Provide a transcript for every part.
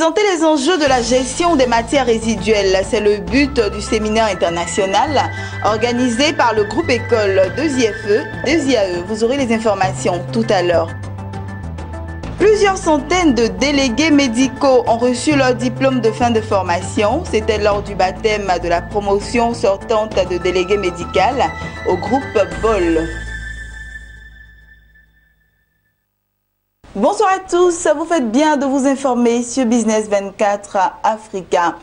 Présenter les enjeux de la gestion des matières résiduelles, c'est le but du séminaire international organisé par le groupe école 2IFE, 2IAE. Vous aurez les informations tout à l'heure. Plusieurs centaines de délégués médicaux ont reçu leur diplôme de fin de formation. C'était lors du baptême de la promotion sortante de délégué médical au groupe BOL. Bonsoir à tous, vous faites bien de vous informer sur Business 24 Africa.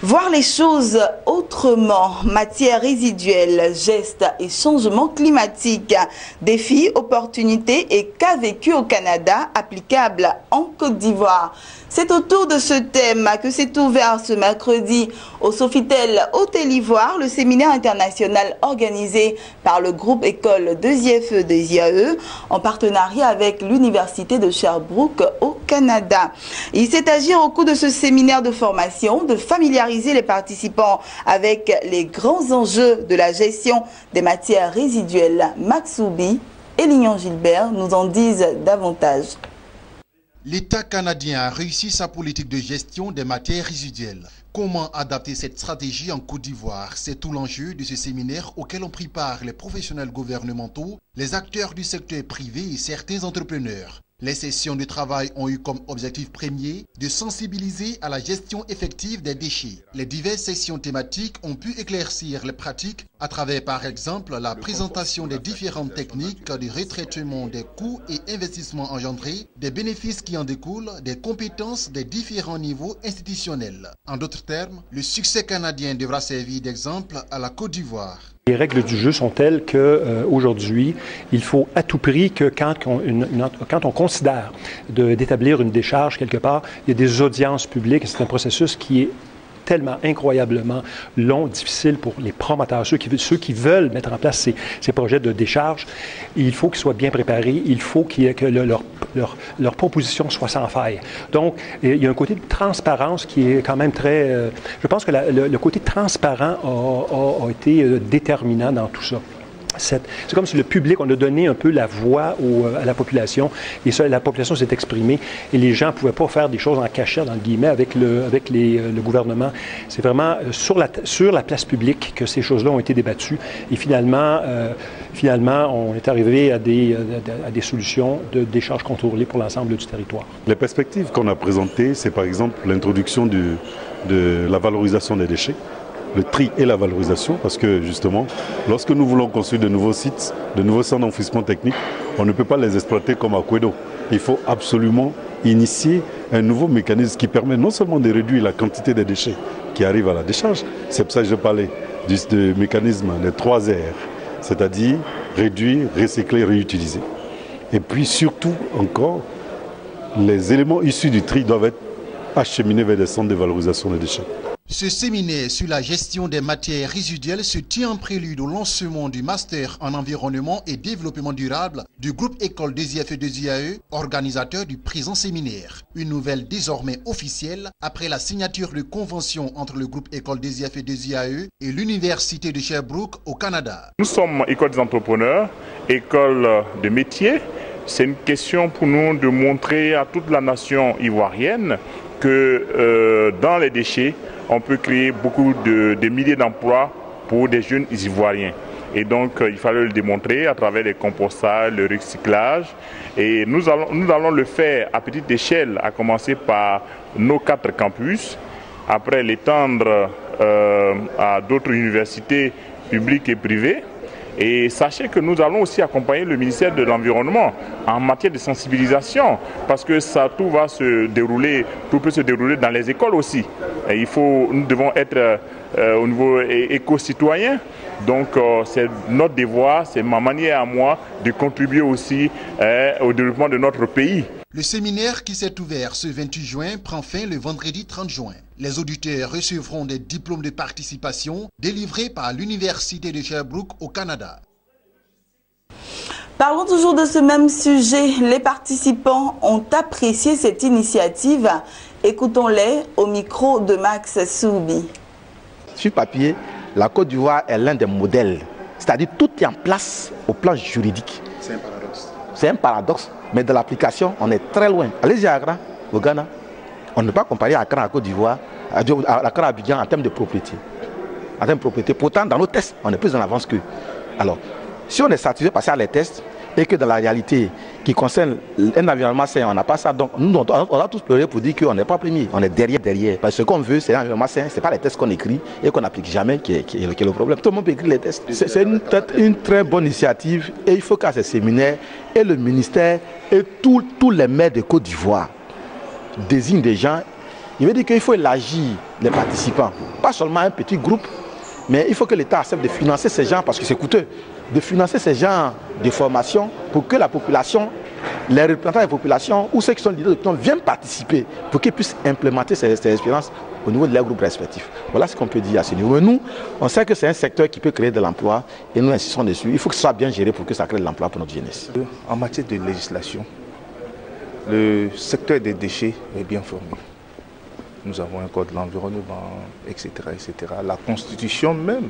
Voir les choses autrement, matières résiduelles, gestes et changements climatiques, défis, opportunités et cas vécus au Canada applicables en Côte d'Ivoire. C'est autour de ce thème que s'est ouvert ce mercredi au Sofitel Hôtel Ivoire, le séminaire international organisé par le groupe école 2IFE 2IAE en partenariat avec l'Université de Sherbrooke au Canada. Il s'est agi au cours de ce séminaire de formation de familiariser les participants avec les grands enjeux de la gestion des matières résiduelles. Max Soubi et Lignon Gilbert nous en disent davantage. L'État canadien a réussi sa politique de gestion des matières résiduelles. Comment adapter cette stratégie en Côte d'Ivoire? C'est tout l'enjeu de ce séminaire auquel ont pris part les professionnels gouvernementaux, les acteurs du secteur privé et certains entrepreneurs. Les sessions de travail ont eu comme objectif premier de sensibiliser à la gestion effective des déchets. Les diverses sessions thématiques ont pu éclaircir les pratiques à travers par exemple la présentation des différentes techniques de retraitement des coûts et investissements engendrés, des bénéfices qui en découlent, des compétences des différents niveaux institutionnels. En d'autres termes, le succès canadien devra servir d'exemple à la Côte d'Ivoire. Les règles du jeu sont telles qu'aujourd'hui, il faut à tout prix que quand on considère d'établir une décharge quelque part, il y a des audiences publiques. C'est un processus qui est tellement incroyablement long, difficile pour les promoteurs, ceux qui veulent mettre en place ces projets de décharge. Il faut qu'ils soient bien préparés, il faut que leur proposition soit sans faille. Donc, il y a un côté de transparence qui est quand même très... je pense que le côté transparent a été déterminant dans tout ça. C'est comme si le public, on a donné un peu la voix à la population, et ça, la population s'est exprimée, et les gens ne pouvaient pas faire des choses en cachette, entre guillemets, avec le gouvernement. C'est vraiment sur la place publique que ces choses-là ont été débattues, et finalement, on est arrivé à des solutions de décharge contrôlées pour l'ensemble du territoire. Les perspectives qu'on a présentées, c'est par exemple l'introduction de la valorisation des déchets, le tri et la valorisation, parce que justement, lorsque nous voulons construire de nouveaux sites, de nouveaux centres d'enfouissement technique, on ne peut pas les exploiter comme à Kwedo. Il faut absolument initier un nouveau mécanisme qui permet non seulement de réduire la quantité des déchets qui arrivent à la décharge, c'est pour ça que je parlais du mécanisme des 3 R, c'est-à-dire réduire, recycler, réutiliser. Et puis surtout encore, les éléments issus du tri doivent être acheminés vers des centres de valorisation des déchets. Ce séminaire sur la gestion des matières résiduelles se tient en prélude au lancement du Master en environnement et développement durable du groupe école 2IFE 2IAE, organisateur du présent séminaire. Une nouvelle désormais officielle après la signature de convention entre le groupe école 2IFE 2IAE et l'Université de Sherbrooke au Canada. Nous sommes école des entrepreneurs, école de métiers. C'est une question pour nous de montrer à toute la nation ivoirienne que dans les déchets, on peut créer beaucoup de milliers d'emplois pour des jeunes ivoiriens. Et donc, il fallait le démontrer à travers les compostages, le recyclage. Et nous allons le faire à petite échelle, à commencer par nos 4 campus, après l'étendre à d'autres universités publiques et privées. Et sachez que nous allons aussi accompagner le ministère de l'Environnement en matière de sensibilisation, parce que tout peut se dérouler dans les écoles aussi. Et nous devons être au niveau éco-citoyen. Donc c'est notre devoir, c'est ma manière à moi de contribuer aussi au développement de notre pays. Le séminaire qui s'est ouvert ce 28 juin prend fin le vendredi 30 juin. Les auditeurs recevront des diplômes de participation délivrés par l'Université de Sherbrooke au Canada. Parlons toujours de ce même sujet. Les participants ont apprécié cette initiative. Écoutons-les au micro de Max Soubi. Sur papier, la Côte d'Ivoire est l'un des modèles. C'est-à-dire tout est en place au plan juridique. C'est un paradoxe. C'est un paradoxe, mais de l'application, on est très loin. Allez-y à Accra, au Ghana. On ne peut pas comparer Accra à Côte d'Ivoire, Accra à Abidjan en termes de propriété. En termes de propriété. Pourtant, dans nos tests, on est plus en avance qu'eux. Alors, si on est satisfait de passer à les tests, et que dans la réalité qui concerne un environnement sain, on n'a pas ça, donc nous, on a tous pleuré pour dire qu'on n'est pas premier, on est derrière. Parce que ce qu'on veut, c'est un environnement sain, ce n'est pas les tests qu'on écrit et qu'on n'applique jamais qui est le problème. Tout le monde peut écrire les tests. C'est une très bonne initiative et il faut qu'à ces séminaires, et le ministère et tous les maires de Côte d'Ivoire désignent des gens. Il veut dire qu'il faut élargir les participants, pas seulement un petit groupe, mais il faut que l'État accepte de financer ces gens parce que c'est coûteux. De financer ces genres de formation pour que la population, les représentants de la population ou ceux qui sont leaders d'opinion viennent participer pour qu'ils puissent implémenter ces expériences au niveau de leurs groupes respectifs. Voilà ce qu'on peut dire à ce niveau. Mais nous, on sait que c'est un secteur qui peut créer de l'emploi et nous insistons dessus. Il faut que ce soit bien géré pour que ça crée de l'emploi pour notre jeunesse. En matière de législation, le secteur des déchets est bien formé. Nous avons un code de l'environnement, etc., etc. La Constitution même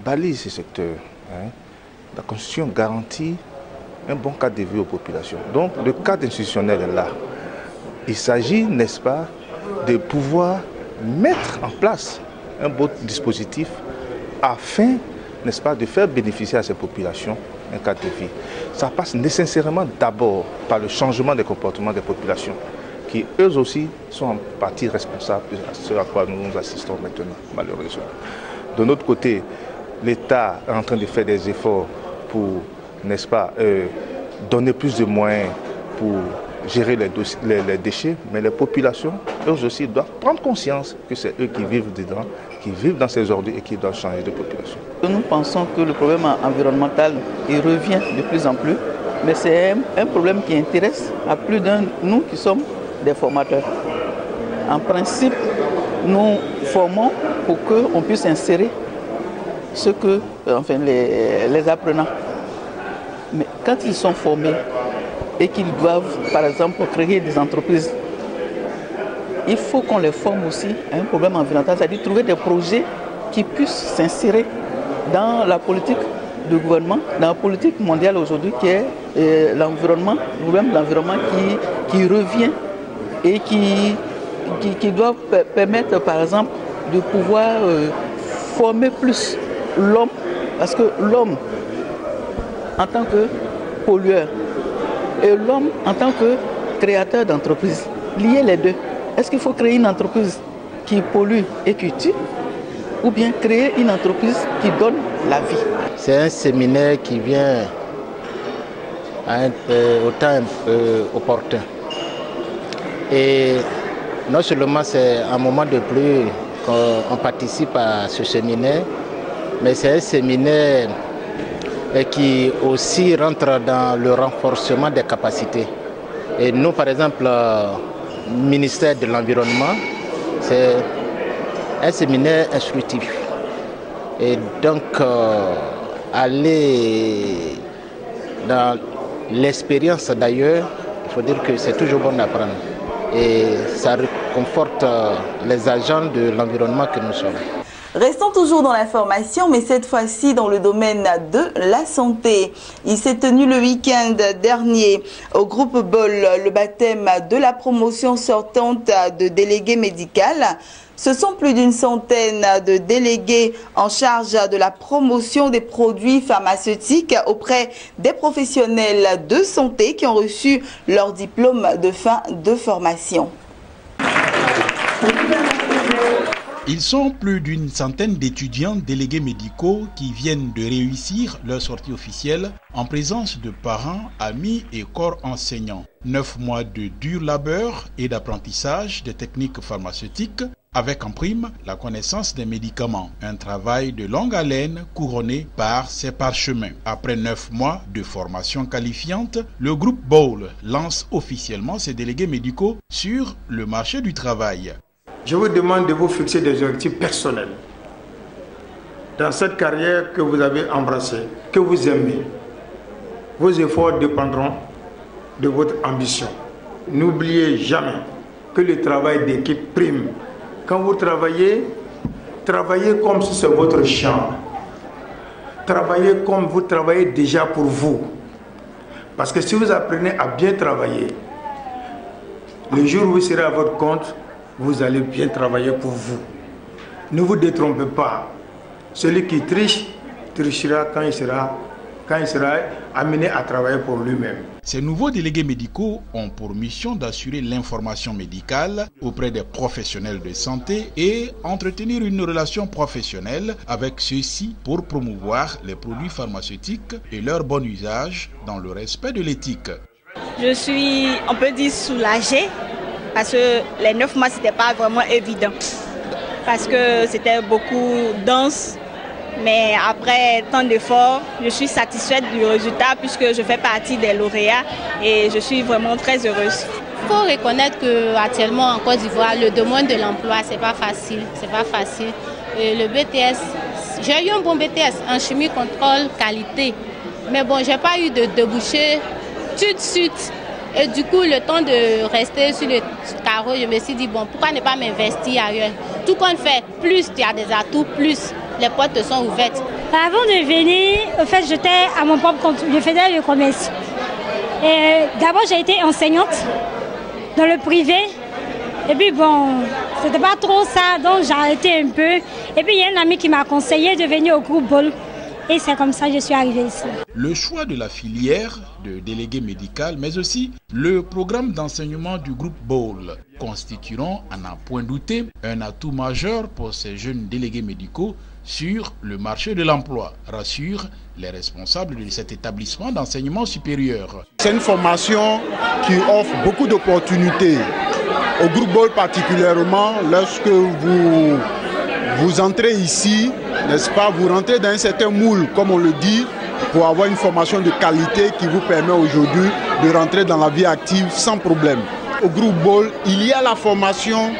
balise ce secteur. Hein. La Constitution garantit un bon cadre de vie aux populations. Donc le cadre institutionnel est là. Il s'agit, n'est-ce pas, de pouvoir mettre en place un bon dispositif afin, n'est-ce pas, de faire bénéficier à ces populations un cadre de vie. Ça passe nécessairement d'abord par le changement des comportements des populations, qui eux aussi sont en partie responsables de ce à quoi nous assistons maintenant, malheureusement. De notre côté, l'État est en train de faire des efforts pour, n'est-ce pas, donner plus de moyens pour gérer les déchets, mais les populations, eux aussi, doivent prendre conscience que c'est eux qui vivent dedans, qui vivent dans ces ordures et qui doivent changer de population. Nous pensons que le problème environnemental, il revient de plus en plus, mais c'est un problème qui intéresse à plus d'un nous qui sommes des formateurs. En principe, nous formons pour qu'on puisse insérer ce que, enfin, les apprenants. Mais quand ils sont formés et qu'ils doivent, par exemple, créer des entreprises, il faut qu'on les forme aussi à un problème environnemental, c'est-à-dire trouver des projets qui puissent s'insérer dans la politique du gouvernement, dans la politique mondiale aujourd'hui qui est l'environnement, le problème de l'environnement qui revient et qui doivent permettre, par exemple, de pouvoir former plus l'homme, parce que l'homme, en tant que pollueur, et l'homme, en tant que créateur d'entreprise, lier les deux. Est-ce qu'il faut créer une entreprise qui pollue et qui tue, ou bien créer une entreprise qui donne la vie? C'est un séminaire qui vient au temps opportun. Et non seulement c'est un moment de pluie qu'on participe à ce séminaire, mais c'est un séminaire qui aussi rentre dans le renforcement des capacités. Et nous, par exemple, le ministère de l'Environnement, c'est un séminaire instructif. Et donc, aller dans l'expérience d'ailleurs, il faut dire que c'est toujours bon d'apprendre. Et ça réconforte les agents de l'environnement que nous sommes. Restons toujours dans l'information, mais cette fois-ci dans le domaine de la santé. Il s'est tenu le week-end dernier au groupe Bol le baptême de la promotion sortante de délégué médical. Ce sont plus d'une centaine de délégués en charge de la promotion des produits pharmaceutiques auprès des professionnels de santé qui ont reçu leur diplôme de fin de formation. Ils sont plus d'une centaine d'étudiants délégués médicaux qui viennent de réussir leur sortie officielle en présence de parents, amis et corps enseignants. 9 mois de dur labeur et d'apprentissage des techniques pharmaceutiques avec en prime la connaissance des médicaments. Un travail de longue haleine couronné par ses parchemins. Après 9 mois de formation qualifiante, le groupe Bol lance officiellement ses délégués médicaux sur le marché du travail. Je vous demande de vous fixer des objectifs personnels dans cette carrière que vous avez embrassée, que vous aimez. Vos efforts dépendront de votre ambition. N'oubliez jamais que le travail d'équipe prime. Quand vous travaillez, travaillez comme si c'est votre champ. Travaillez comme vous travaillez déjà pour vous. Parce que si vous apprenez à bien travailler, Le jour où vous serez à votre compte, vous allez bien travailler pour vous. Ne vous détrompez pas. Celui qui triche, trichera quand il sera amené à travailler pour lui-même. Ces nouveaux délégués médicaux ont pour mission d'assurer l'information médicale auprès des professionnels de santé et entretenir une relation professionnelle avec ceux-ci pour promouvoir les produits pharmaceutiques et leur bon usage dans le respect de l'éthique. Je suis, on peut dire, soulagée parce que les 9 mois, ce n'était pas vraiment évident. Parce que c'était beaucoup dense. Mais après tant d'efforts, je suis satisfaite du résultat puisque je fais partie des lauréats et je suis vraiment très heureuse. Il faut reconnaître qu'actuellement en Côte d'Ivoire, le domaine de l'emploi, c'est pas facile. Et le BTS, j'ai eu un bon BTS en chimie, contrôle, qualité. Mais bon, j'ai pas eu de débouché tout de suite. Et du coup, le temps de rester sur le carreau, je me suis dit, bon, pourquoi ne pas m'investir ailleurs? Tout qu'on fait, plus tu as des atouts, plus les portes te sont ouvertes. Avant de venir, au fait, j'étais à mon propre compte, je faisais le commerce. D'abord, j'ai été enseignante dans le privé. Et puis bon, c'était pas trop ça, donc j'ai arrêté un peu. Et puis il y a un ami qui m'a conseillé de venir au groupe Ball. Et c'est comme ça que je suis arrivée ici. Le choix de la filière de délégué médical, mais aussi le programme d'enseignement du groupe Ball constitueront, à n'en point douter, un atout majeur pour ces jeunes délégués médicaux sur le marché de l'emploi, rassurent les responsables de cet établissement d'enseignement supérieur. C'est une formation qui offre beaucoup d'opportunités. Au groupe Ball particulièrement, lorsque vous entrez ici, n'est-ce pas, vous rentrez dans un certain moule, comme on le dit, pour avoir une formation de qualité qui vous permet aujourd'hui de rentrer dans la vie active sans problème. Au groupe Ball, il y a la formation,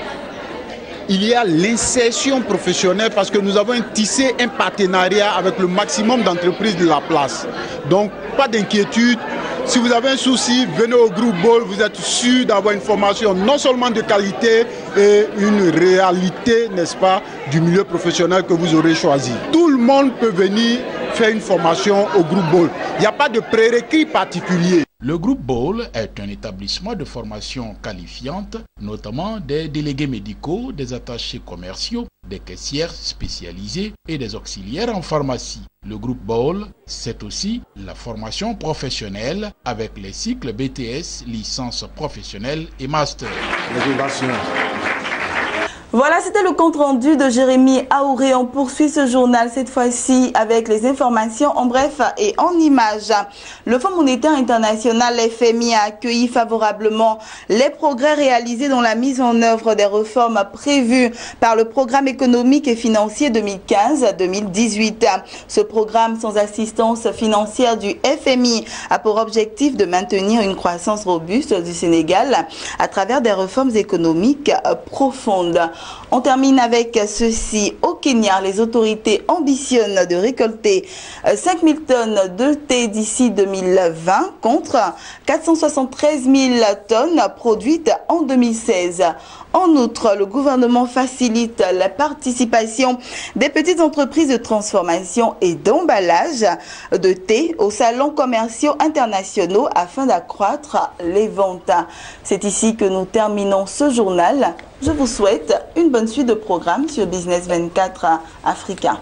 il y a l'insertion professionnelle parce que nous avons tissé un partenariat avec le maximum d'entreprises de la place. Donc, pas d'inquiétude. Si vous avez un souci, venez au groupe Ball, vous êtes sûr d'avoir une formation non seulement de qualité et une réalité, n'est-ce pas, du milieu professionnel que vous aurez choisi. Tout le monde peut venir faire une formation au groupe Ball. Il n'y a pas de prérequis particulier. Le groupe Ball est un établissement de formation qualifiante, notamment des délégués médicaux, des attachés commerciaux, des caissières spécialisées et des auxiliaires en pharmacie. Le groupe Ball, c'est aussi la formation professionnelle avec les cycles BTS, licence professionnelle et master. Voilà, c'était le compte-rendu de Jérémy Aouré. On poursuit ce journal cette fois-ci avec les informations en bref et en images. Le Fonds monétaire international, FMI, a accueilli favorablement les progrès réalisés dans la mise en œuvre des réformes prévues par le programme économique et financier 2015-2018. Ce programme sans assistance financière du FMI a pour objectif de maintenir une croissance robuste du Sénégal à travers des réformes économiques profondes. On termine avec ceci. Au Kenya, les autorités ambitionnent de récolter 5000 tonnes de thé d'ici 2020 contre 473 000 tonnes produites en 2016. En outre, le gouvernement facilite la participation des petites entreprises de transformation et d'emballage de thé aux salons commerciaux internationaux afin d'accroître les ventes. C'est ici que nous terminons ce journal. Je vous souhaite une bonne suite de programmes sur Business 24 Africa.